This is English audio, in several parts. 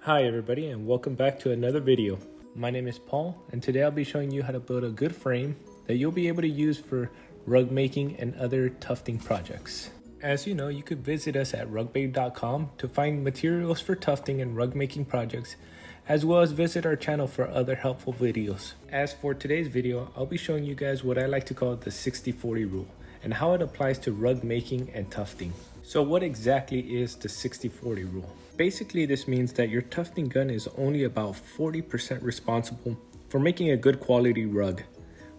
Hi everybody and welcome back to another video. My name is Paul and today I'll be showing you how to build a good frame that you'll be able to use for rug making and other tufting projects. As you know, you could visit us at rugbabe.com to find materials for tufting and rug making projects, as well as visit our channel for other helpful videos. As for today's video, I'll be showing you guys what I like to call the 60-40 rule and how it applies to rug making and tufting. So what exactly is the 60-40 rule? Basically, this means that your tufting gun is only about 40% responsible for making a good quality rug,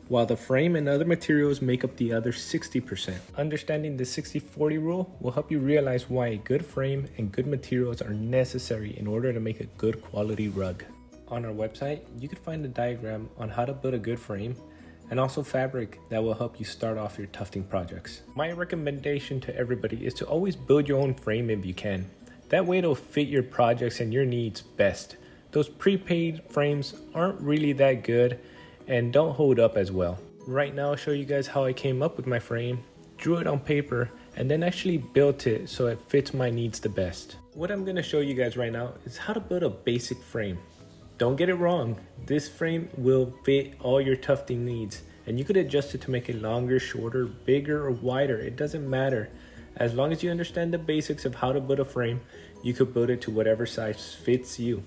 while the frame and other materials make up the other 60%. Understanding the 60-40 rule will help you realize why a good frame and good materials are necessary in order to make a good quality rug. On our website, you can find a diagram on how to build a good frame and also fabric that will help you start off your tufting projects. My recommendation to everybody is to always build your own frame if you can. That way it'll fit your projects and your needs best. Those prepaid frames aren't really that good and don't hold up as well. Right now I'll show you guys how I came up with my frame, drew it on paper, and then actually built it so it fits my needs the best. What I'm gonna show you guys right now is how to build a basic frame. Don't get it wrong, this frame will fit all your tufting needs and you could adjust it to make it longer, shorter, bigger, or wider. It doesn't matter. As long as you understand the basics of how to build a frame, you could build it to whatever size fits you.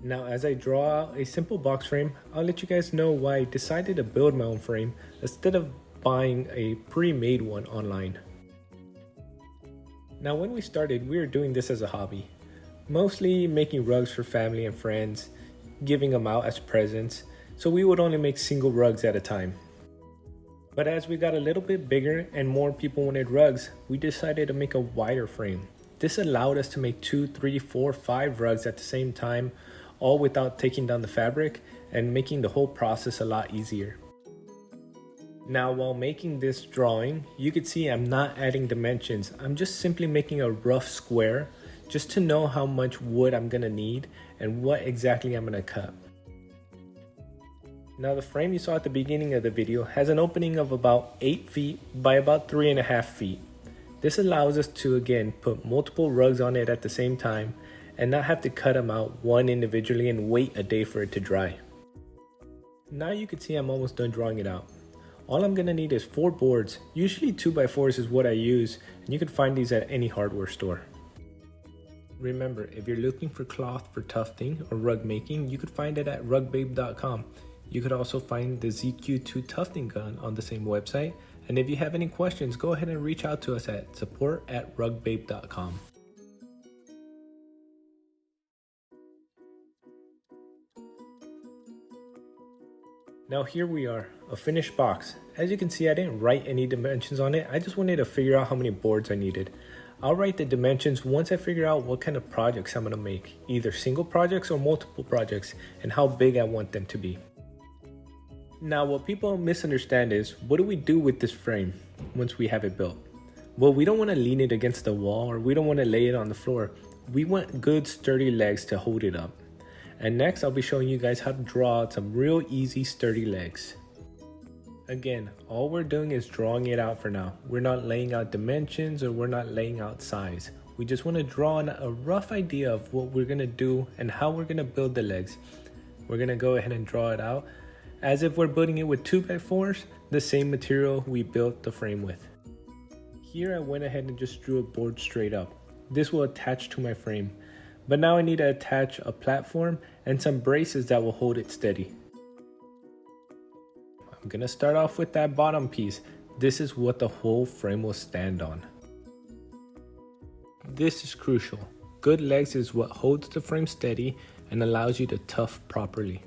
Now, as I draw out a simple box frame, I'll let you guys know why I decided to build my own frame instead of buying a pre-made one online. Now, when we started, we were doing this as a hobby, mostly making rugs for family and friends, giving them out as presents, so we would only make single rugs at a time. But as we got a little bit bigger and more people wanted rugs, we decided to make a wider frame. This allowed us to make 2, 3, 4, 5 rugs at the same time, all without taking down the fabric and making the whole process a lot easier. Now, while making this drawing, you can see I'm not adding dimensions. I'm just simply making a rough square just to know how much wood I'm gonna need and what exactly I'm gonna cut. Now, the frame you saw at the beginning of the video has an opening of about 8 feet by about 3.5 feet. This allows us to, again, put multiple rugs on it at the same time and not have to cut them out one individually and wait a day for it to dry. Now you can see I'm almost done drawing it out. All I'm gonna need is 4 boards. Usually 2x4s is what I use, and you can find these at any hardware store. Remember, if you're looking for cloth for tufting or rug making, you could find it at rugbabe.com. You could also find the ZQ2 tufting gun on the same website. And if you have any questions, go ahead and reach out to us at support@rugbabe.com. Now here we are, a finished box. As you can see, I didn't write any dimensions on it. I just wanted to figure out how many boards I needed. I'll write the dimensions once I figure out what kind of projects I'm gonna make, either single projects or multiple projects, and how big I want them to be. Now, what people misunderstand is, what do we do with this frame once we have it built? Well, we don't want to lean it against the wall or we don't want to lay it on the floor. We want good sturdy legs to hold it up. And next, I'll be showing you guys how to draw out some real easy sturdy legs. Again, all we're doing is drawing it out for now. We're not laying out dimensions or we're not laying out size. We just want to draw a rough idea of what we're going to do and how we're going to build the legs. We're going to go ahead and draw it out as if we're building it with 2x4s, the same material we built the frame with. Here I went ahead and just drew a board straight up. This will attach to my frame, but now I need to attach a platform and some braces that will hold it steady. I'm gonna start off with that bottom piece. This is what the whole frame will stand on. This is crucial. Good legs is what holds the frame steady and allows you to tuft properly.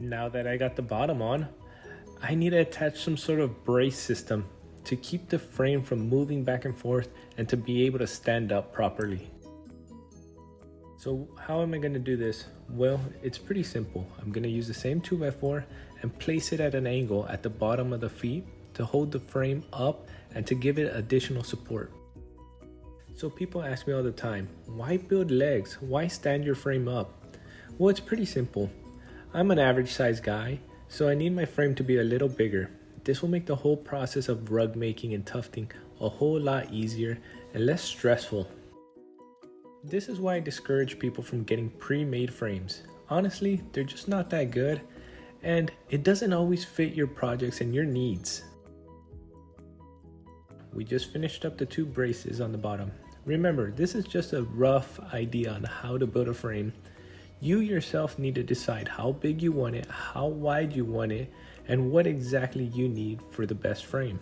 Now that I got the bottom on, I need to attach some sort of brace system to keep the frame from moving back and forth and to be able to stand up properly. So how am I going to do this? Well, it's pretty simple. I'm going to use the same 2x4 and place it at an angle at the bottom of the feet to hold the frame up and to give it additional support. So people ask me all the time, why build legs? Why stand your frame up? Well, it's pretty simple. I'm an average size guy, so I need my frame to be a little bigger. This will make the whole process of rug making and tufting a whole lot easier and less stressful. This is why I discourage people from getting pre-made frames. Honestly, they're just not that good, and it doesn't always fit your projects and your needs. We just finished up the 2 braces on the bottom. Remember, this is just a rough idea on how to build a frame. You yourself need to decide how big you want it, how wide you want it, and what exactly you need for the best frame.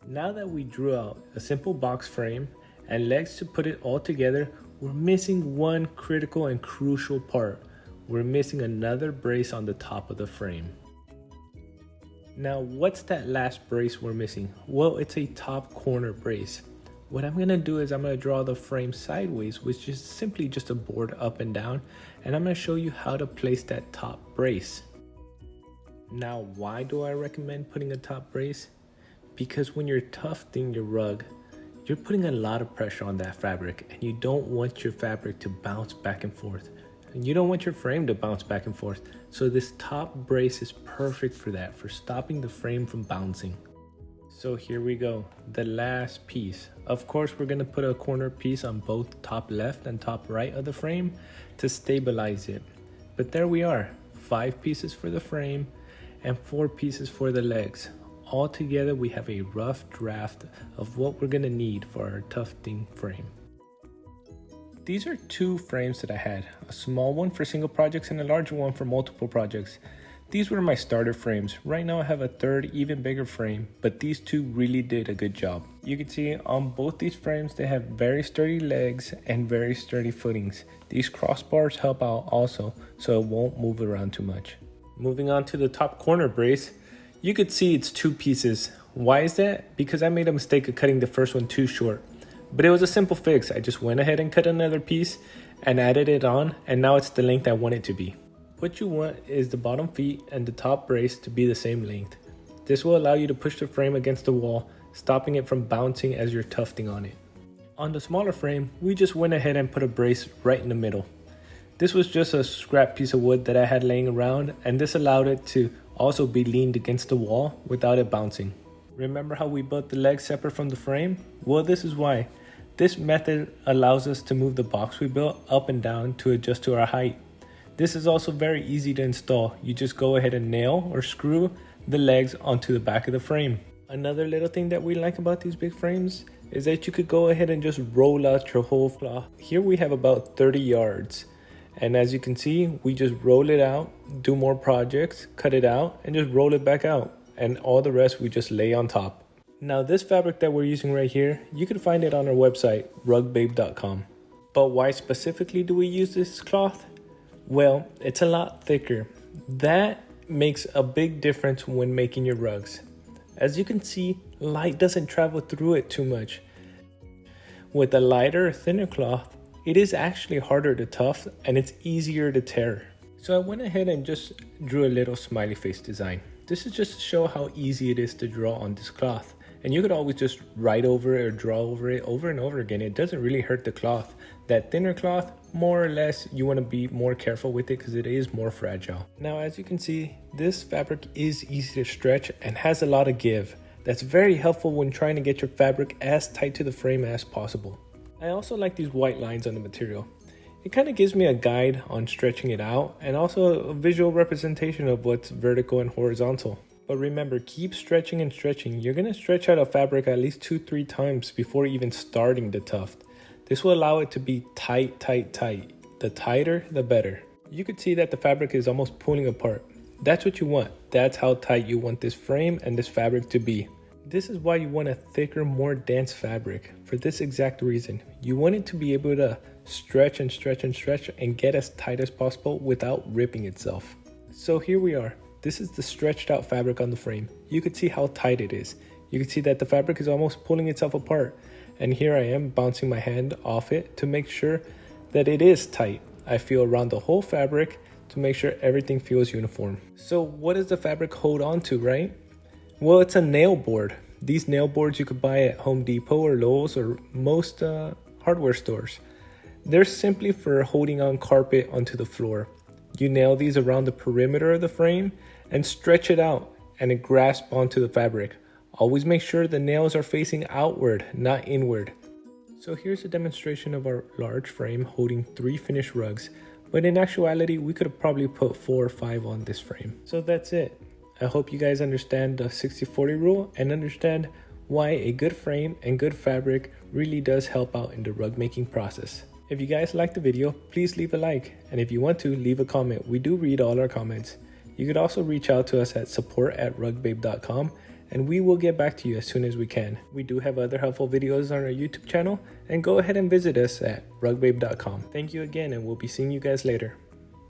Now that we drew out a simple box frame and legs to put it all together, we're missing one critical and crucial part. We're missing another brace on the top of the frame. Now, what's that last brace we're missing? Well, it's a top corner brace. What I'm gonna do is I'm gonna draw the frame sideways, which is simply just a board up and down, and I'm gonna show you how to place that top brace. Now, why do I recommend putting a top brace? Because when you're tufting your rug, you're putting a lot of pressure on that fabric, and you don't want your fabric to bounce back and forth. And you don't want your frame to bounce back and forth. So this top brace is perfect for that, for stopping the frame from bouncing. So here we go, the last piece. Of course, we're gonna put a corner piece on both top left and top right of the frame to stabilize it. But there we are, 5 pieces for the frame and 4 pieces for the legs. All together, we have a rough draft of what we're gonna need for our tufting frame. These are 2 frames that I had, a small one for single projects and a larger one for multiple projects. These were my starter frames. Right now I have a third, even bigger frame, but these 2 really did a good job. You can see on both these frames, they have very sturdy legs and very sturdy footings. These crossbars help out also, so it won't move around too much. Moving on to the top corner brace, you could see it's 2 pieces. Why is that? Because I made a mistake of cutting the first one too short. But it was a simple fix. I just went ahead and cut another piece and added it on, and now it's the length I want it to be. What you want is the bottom feet and the top brace to be the same length. This will allow you to push the frame against the wall, stopping it from bouncing as you're tufting on it. On the smaller frame, we just went ahead and put a brace right in the middle. This was just a scrap piece of wood that I had laying around, and this allowed it to also be leaned against the wall without it bouncing. Remember how we built the legs separate from the frame? Well, this is why. This method allows us to move the box we built up and down to adjust to our height. This is also very easy to install. You just go ahead and nail or screw the legs onto the back of the frame. Another little thing that we like about these big frames is that you could go ahead and just roll out your whole cloth. Here we have about 30 yards. And as you can see, we just roll it out, do more projects, cut it out, and just roll it back out. And all the rest we just lay on top. Now this fabric that we're using right here, you can find it on our website, rugbabe.com. But why specifically do we use this cloth? Well, it's a lot thicker. That makes a big difference when making your rugs. As you can see, light doesn't travel through it too much. With a lighter, thinner cloth, it is actually harder to tuft and it's easier to tear. So I went ahead and just drew a little smiley face design. This is just to show how easy it is to draw on this cloth. And you could always just write over it or draw over it over and over again. It doesn't really hurt the cloth. That thinner cloth, more or less, you want to be more careful with it because it is more fragile. Now, as you can see, this fabric is easy to stretch and has a lot of give. That's very helpful when trying to get your fabric as tight to the frame as possible. I also like these white lines on the material. It kind of gives me a guide on stretching it out and also a visual representation of what's vertical and horizontal. But remember, keep stretching and stretching. You're going to stretch out a fabric at least 2-3 times before even starting the tuft. This will allow it to be tight, tight, tight. The tighter, the better. You could see that the fabric is almost pulling apart. That's what you want. That's how tight you want this frame and this fabric to be. This is why you want a thicker, more dense fabric. For this exact reason. You want it to be able to stretch and stretch and stretch and get as tight as possible without ripping itself. So here we are. This is the stretched out fabric on the frame. You can see how tight it is. You can see that the fabric is almost pulling itself apart. And here I am bouncing my hand off it to make sure that it is tight. I feel around the whole fabric to make sure everything feels uniform. So what does the fabric hold on to, right? Well, it's a nail board. These nail boards you could buy at Home Depot or Lowe's or most hardware stores. They're simply for holding on carpet onto the floor. You nail these around the perimeter of the frame and stretch it out. and a grasp onto the fabric. Always make sure the nails are facing outward, not inward. So here's a demonstration of our large frame holding 3 finished rugs, but in actuality we could have probably put 4 or 5 on this frame. So that's it. I hope you guys understand the 60-40 rule and understand why a good frame and good fabric really does help out in the rug making process. If you guys liked the video, please leave a like, and if you want to, leave a comment. We do read all our comments. You could also reach out to us at support@rugbabe.com, and we will get back to you as soon as we can. We do have other helpful videos on our YouTube channel, and go ahead and visit us at rugbabe.com. Thank you again, and we'll be seeing you guys later.